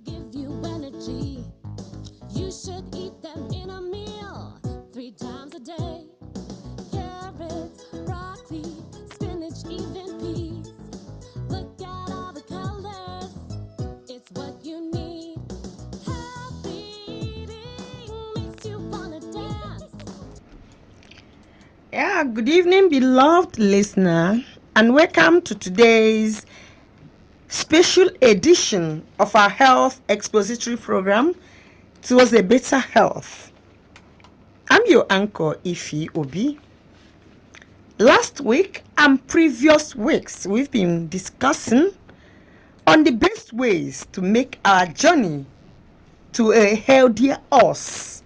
Give you energy. You should eat them in a meal 3 times a day. Carrots, broccoli, spinach, even peas. Look at all the colors. It's what you need. Healthy eating makes you wanna dance. Yeah, good evening, beloved listener, and welcome to today's special edition of our health expository program towards a better health. I'm your anchor, Ify Obi. Last week and previous weeks, we've been discussing on the best ways to make our journey to a healthier us.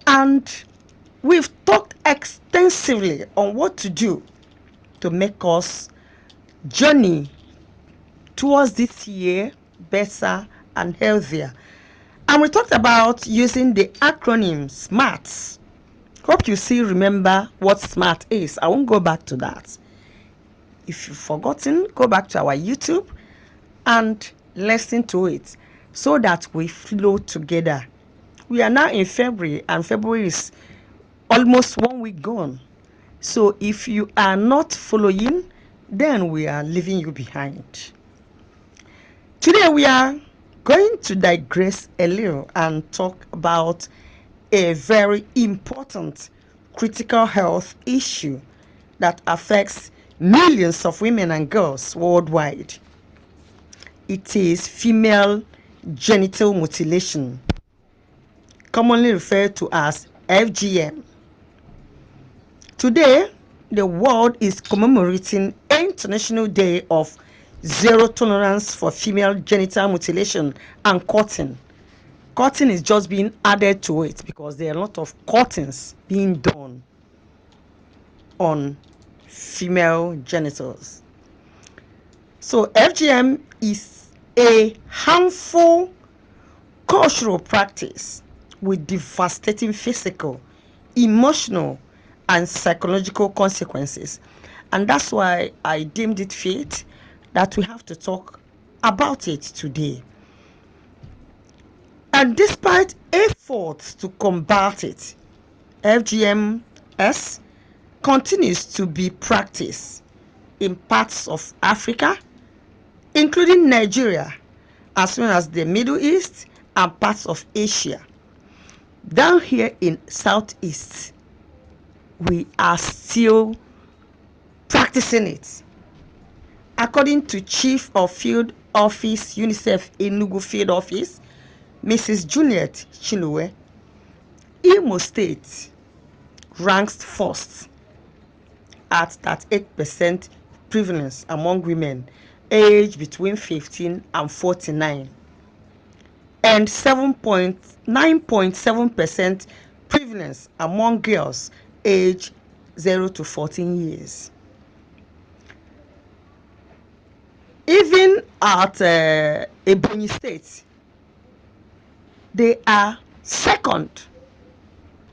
And we've talked extensively on what to do to make us journey towards this year better and healthier. And we talked about using the acronym SMART. Hope you still remember what SMART is. I won't go back to that. If you've forgotten, go back to our YouTube and listen to it so that we flow together. We are now in February, and February is almost 1 week gone. So if you are not following, then we are leaving you behind. Today we are going to digress a little and talk about a very important critical health issue that affects millions of women and girls worldwide. It is female genital mutilation, commonly referred to as FGM. Today, the world is commemorating International Day of Zero Tolerance for Female Genital Mutilation and Cutting. Cutting is just being added to it because there are a lot of cuttings being done on female genitals. So FGM is a harmful cultural practice with devastating physical, emotional, and psychological consequences. And that's why I deemed it fit that we have to talk about it today. And despite efforts to combat it, FGMS continues to be practiced in parts of Africa, including Nigeria, as well as the Middle East and parts of Asia. Down here in Southeast, we are still practicing it. According to Chief of Field Office, UNICEF Enugu Field Office, Mrs. Juliet Chinue, Imo State ranks first at 38% prevalence among women aged between 15 and 49 and 9.7% prevalence among girls aged 0 to 14 years. Even at Ebonyi State, they are second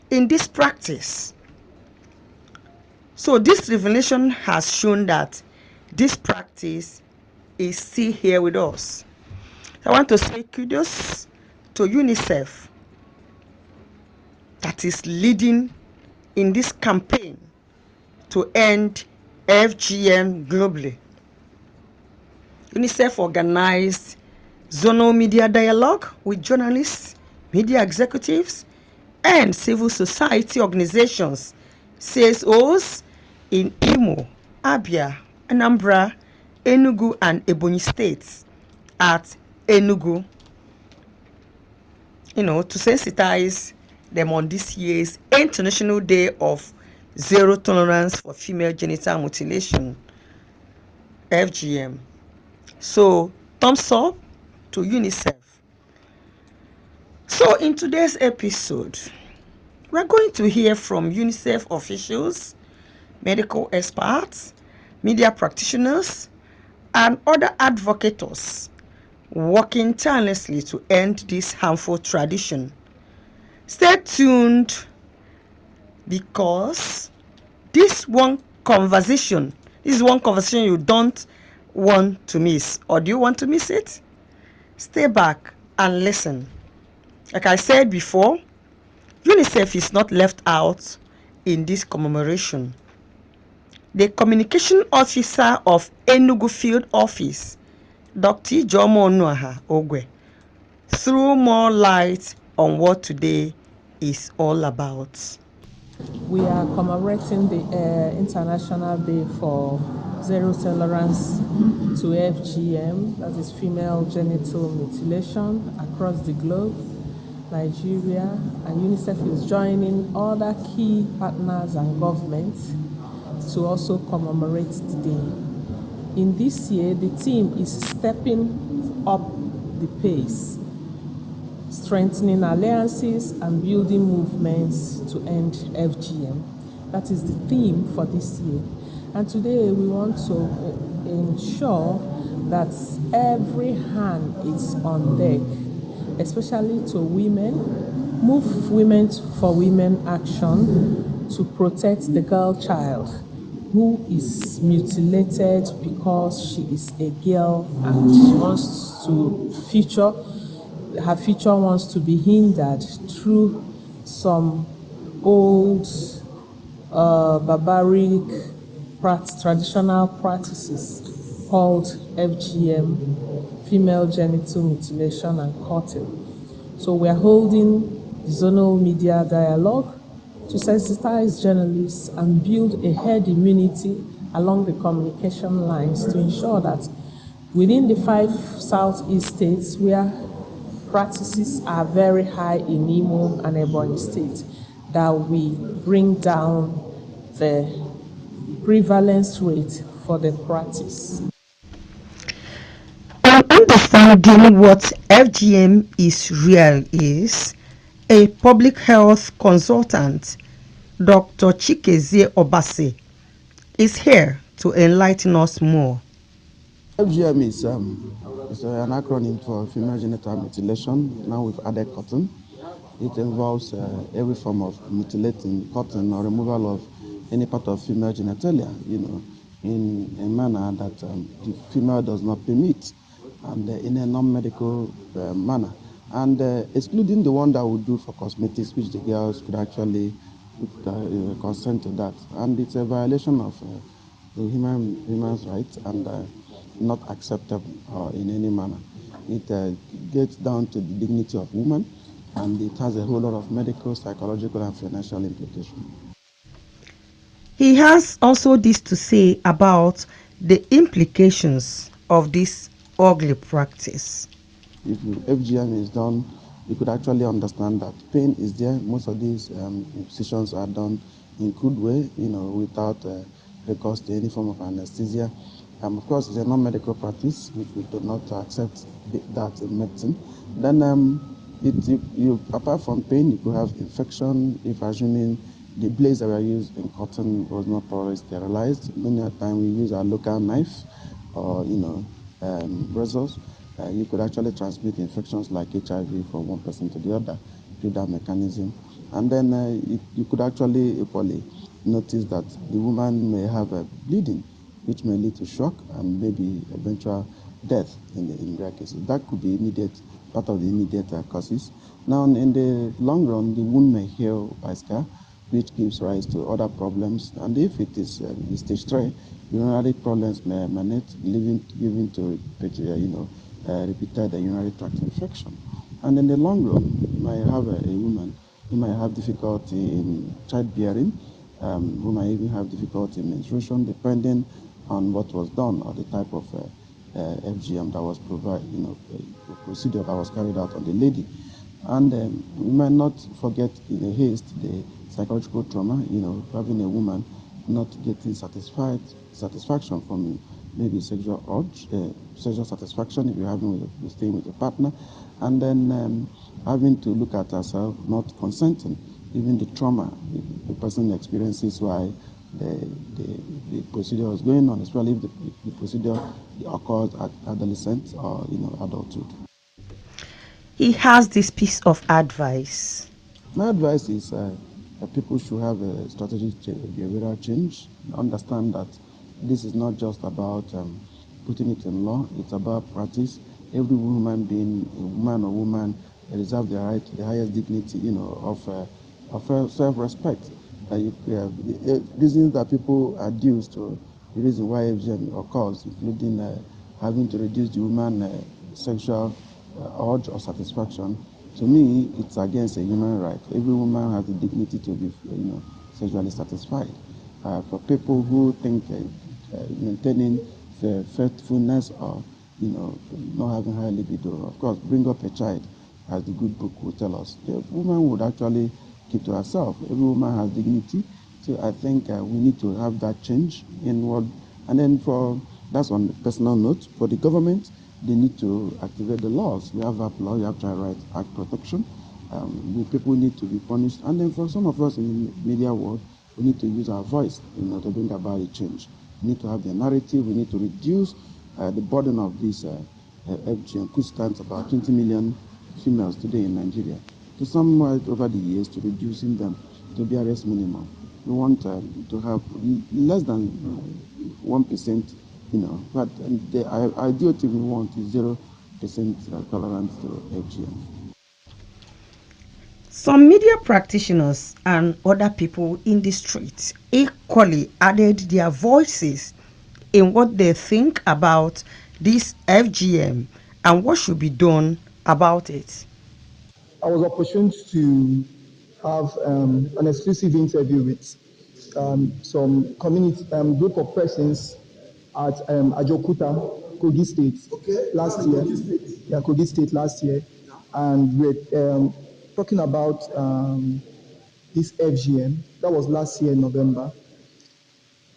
in this practice. So this revelation has shown that this practice is still here with us. I want to say kudos to UNICEF that is leading in this campaign to end FGM globally. UNICEF organized zonal media dialogue with journalists, media executives, and civil society organizations, CSOs in Imo, Abia, Anambra, Enugu, and Ebonyi states at Enugu, to sensitize them on this year's International Day of Zero Tolerance for Female Genital Mutilation, FGM. So, thumbs up to UNICEF. So, in today's episode, we're going to hear from UNICEF officials, medical experts, media practitioners, and other advocates working tirelessly to end this harmful tradition. Stay tuned because this is one conversation you don't want to miss. Or do you want to miss it? Stay back and listen. Like I said before, UNICEF is not left out in this commemoration. The communication officer of Enugu Field Office, Dr. Ijeoma Onuaha Ogwe, threw more light on what today is all about. We are commemorating the International Day for Zero Tolerance to FGM, that is female genital mutilation, across the globe. Nigeria and UNICEF is joining other key partners and governments to also commemorate the day. In this year, the theme is stepping up the pace, strengthening alliances and building movements to end FGM. That is the theme for this year. And today we want to ensure that every hand is on deck, especially to women, move women for women action to protect the girl child who is mutilated because she is a girl and she wants to her future wants to be hindered through some old barbaric traditional practices called FGM, female genital mutilation and cutting. So we are holding the zonal media dialogue to sensitize journalists and build a herd immunity along the communication lines to ensure that within the 5 southeast states where practices are very high in Imo and Ebonyi State, that we bring down the prevalence rate for the practice. On understanding what FGM is real is, a public health consultant, Dr. Chikezie Obase, is here to enlighten us more. FGM is an acronym for female genital mutilation. Now we've added cotton. It involves every form of mutilating, cutting, or removal of any part of female genitalia, in a manner that the female does not permit, and in a non-medical manner, and excluding the one that we do for cosmetics, which the girls could actually consent to that, and it's a violation of the human's rights and not acceptable in any manner. It gets down to the dignity of women, and it has a whole lot of medical, psychological, and financial implications. He has also this to say about the implications of this ugly practice. If FGM is done, you could actually understand that pain is there. Most of these incisions are done in good way, without recourse to any form of anesthesia. Of course, it's a non-medical practice, which we do not accept that in medicine. Then, apart from pain, you could have infection if assuming the blades that were used in cotton was not properly sterilized. Many a time we use our local knife or razors. You could actually transmit infections like HIV from one person to the other through that mechanism. And then you could actually equally notice that the woman may have a bleeding, which may lead to shock and maybe eventual death in rare cases. That could be part of the immediate causes. Now, in the long run, the wound may heal by scar, which gives rise to other problems. And if it is stage 3, urinary problems may emanate, leading to repeated urinary tract infection. And in the long run, you might have a woman who might have difficulty in childbearing, who might even have difficulty in menstruation, depending on what was done or the type of FGM that was provided, procedure that was carried out on the lady. And we might not forget in a haste the psychological trauma, having a woman not getting satisfaction from maybe sexual urge, sexual satisfaction if you're staying with a partner, and then having to look at herself not consenting, even the trauma the person experiences while the procedure was going on, especially if the procedure occurs at adolescence or adulthood. He has this piece of advice. My advice is that people should have a strategic behavioral change, understand that this is not just about putting it in law, it's about practice. every human being, man or woman, deserve the right to the highest dignity, of self-respect. Reasons that people adduce to the reason why FGM occurs, including having to reduce the woman sexual urge or satisfaction. To me, it's against a human right. Every woman has the dignity to be, sexually satisfied. For people who think maintaining faithfulness or, not having high libido, of course, bring up a child, as the good book will tell us. The woman would actually keep to herself. Every woman has dignity. So I think we need to have that change in what, and then that's on the personal note. For the government, they need to activate the laws. We have that law, you have Child Rights Act protection. People need to be punished. And then for some of us in the media world, we need to use our voice, to bring about a change. We need to have the narrative. We need to reduce the burden of this FGM, which stands about 20 million females today in Nigeria, to somewhat over the years to reducing them to the barest minimum. We want to have less than 1%, but the ideal thing we want is 0% tolerance to FGM. Some media practitioners and other people in the streets equally added their voices in what they think about this FGM and what should be done about it. I was opportuned to have an exclusive interview with some community group of persons at Ajokuta, Kogi State, last year. Yeah, Kogi State last year, and we're talking about this FGM. That was last year in November.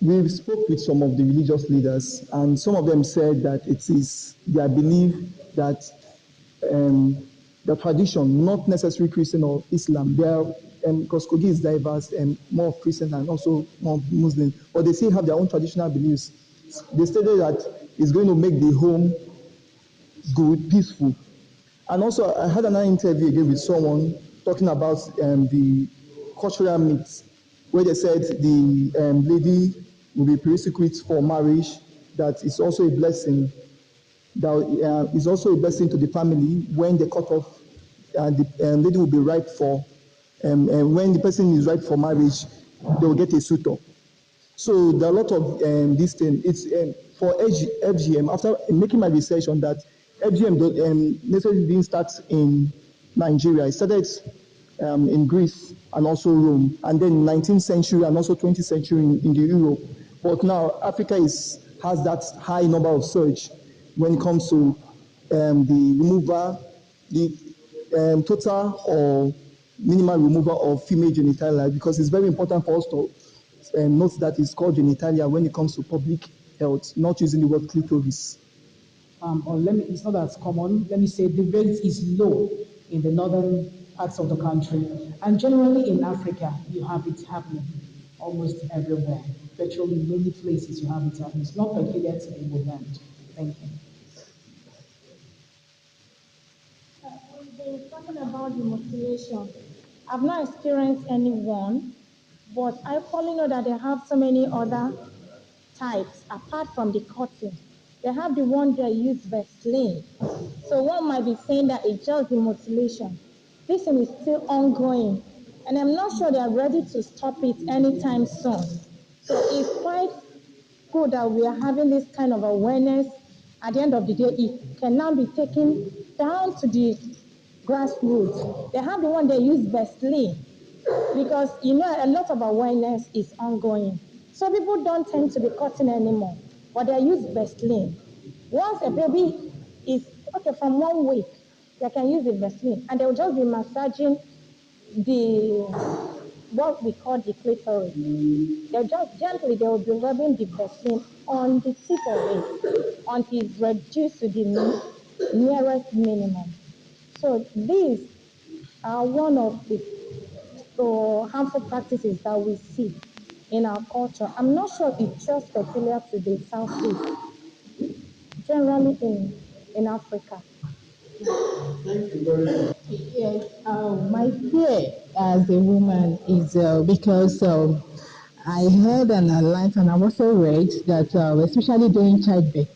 We spoke with some of the religious leaders, and some of them said that it is their belief that um, the tradition, not necessarily Christian or Islam. They are, because Kogi is diverse and more of Christian and also more Muslim, but they still have their own traditional beliefs. They stated that it's going to make the home good, peaceful. And also, I had another interview again with someone talking about the cultural myths, where they said the lady will be prerequisite for marriage, that is also a blessing, that is also a blessing to the family when they cut off, the lady will be ripe for, and when the person is ripe for marriage, they will get a suitor. So there are a lot of these things. It's for FGM. After making my research on that, FGM necessarily didn't start in Nigeria. It started in Greece and also Rome, and then 19th century and also 20th century in the Europe. But now Africa has that high number of surge when it comes to the removal, the total or minimal removal of female genitalia, because it's very important for us to note that it's called genitalia when it comes to public health, not using the word clitoris. Or let me, it's not as common. Let me say the rate is low in the northern parts of the country. And generally in Africa, you have it happening almost everywhere. Virtually many places you have it happening. It's not peculiar to Igbo land. Thank you. We've been talking about the mutilation. I've not experienced any one, but I probably know that they have so many other types apart from the cutting. They have the one that use Vaseline. So one might be saying that it's just the mutilation. This thing is still ongoing, and I'm not sure they are ready to stop it anytime soon. So it's quite good that we are having this kind of awareness. At the end of the day, it can now be taken down to the grassroots. They have the one they use Vaseline because a lot of awareness is ongoing. So people don't tend to be cutting anymore, but they use Vaseline. Once a baby is okay from 1 week, they can use the Vaseline, and they'll just be massaging the what we call the clitoris. They'll just gently they will be rubbing the Vaseline on the tip of it until it's reduced to the nearest minimum. So these are one of the harmful practices that we see in our culture. I'm not sure it's just peculiar to the Southeast, generally in Africa. Yes, my fear as a woman is because I heard and I learned and I've also read that especially during childbirth,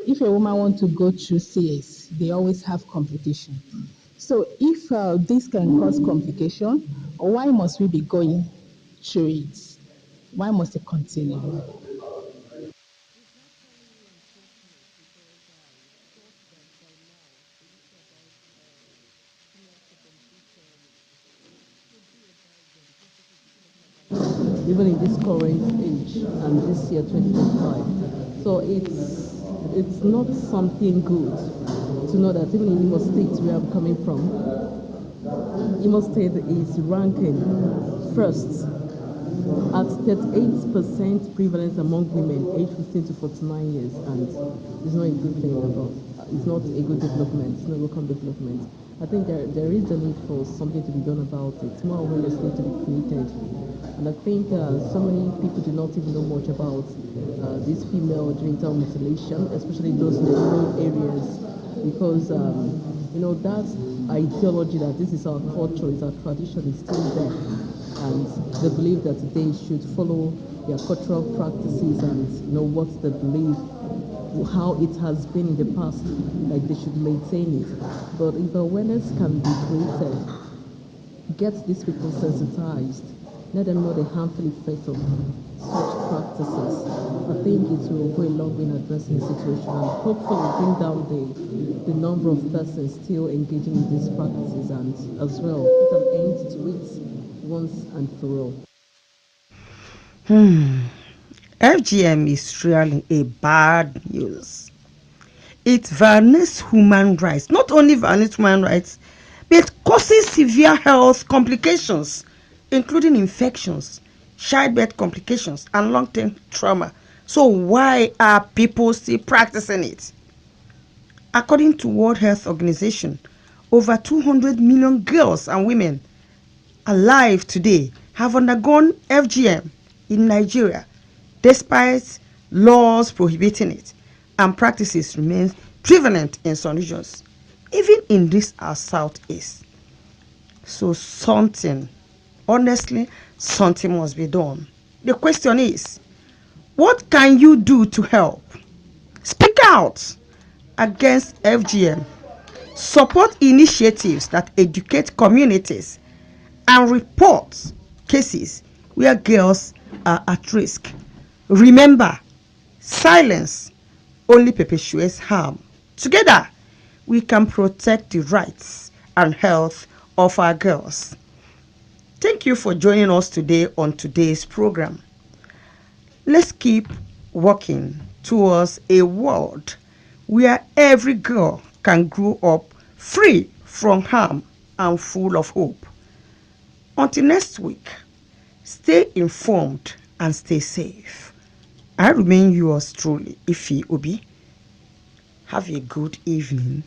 If a woman wants to go through CS, they always have complication. So if this can cause complication, why must we be going through it? Why must it continue? Even in this current age and this year 2025. So it's not something good to know that even in Imo State where I'm coming from, Imo State is ranking first at 38% prevalence among women aged 15 to 49 years, and it's not a good thing at all. It's not a good development. It's not a welcome development. I think there is the need for something to be done about it. More awareness needs to be created, and I think so many people do not even know much about this female genital mutilation, especially those in the rural areas, because that ideology that this is our culture, is our tradition, is still there, and they believe that they should follow their cultural practices and what they believe, how it has been in the past, like they should maintain it. But if awareness can be created, get these people sensitized, let them know the harmful effects of such practices, I think it will go a long way in addressing the situation and hopefully bring down the number of persons still engaging in these practices, and as well put an end to it once and for all. FGM is really a bad news. It violates human rights. Not only violates human rights, but it causes severe health complications, including infections, childbirth complications, and long-term trauma. So why are people still practicing it? According to World Health Organization, over 200 million girls and women alive today have undergone FGM in Nigeria, despite laws prohibiting it, and practices remain prevalent in some regions, even in this our southeast. So honestly, something must be done. The question is, what can you do to help? Speak out against FGM. Support initiatives that educate communities and report cases where girls are at risk. Remember, silence only perpetuates harm. Together, we can protect the rights and health of our girls. Thank you for joining us today on today's program. Let's keep working towards a world where every girl can grow up free from harm and full of hope. Until next week, stay informed and stay safe. I remain yours truly, Ify Obi. Have a good evening.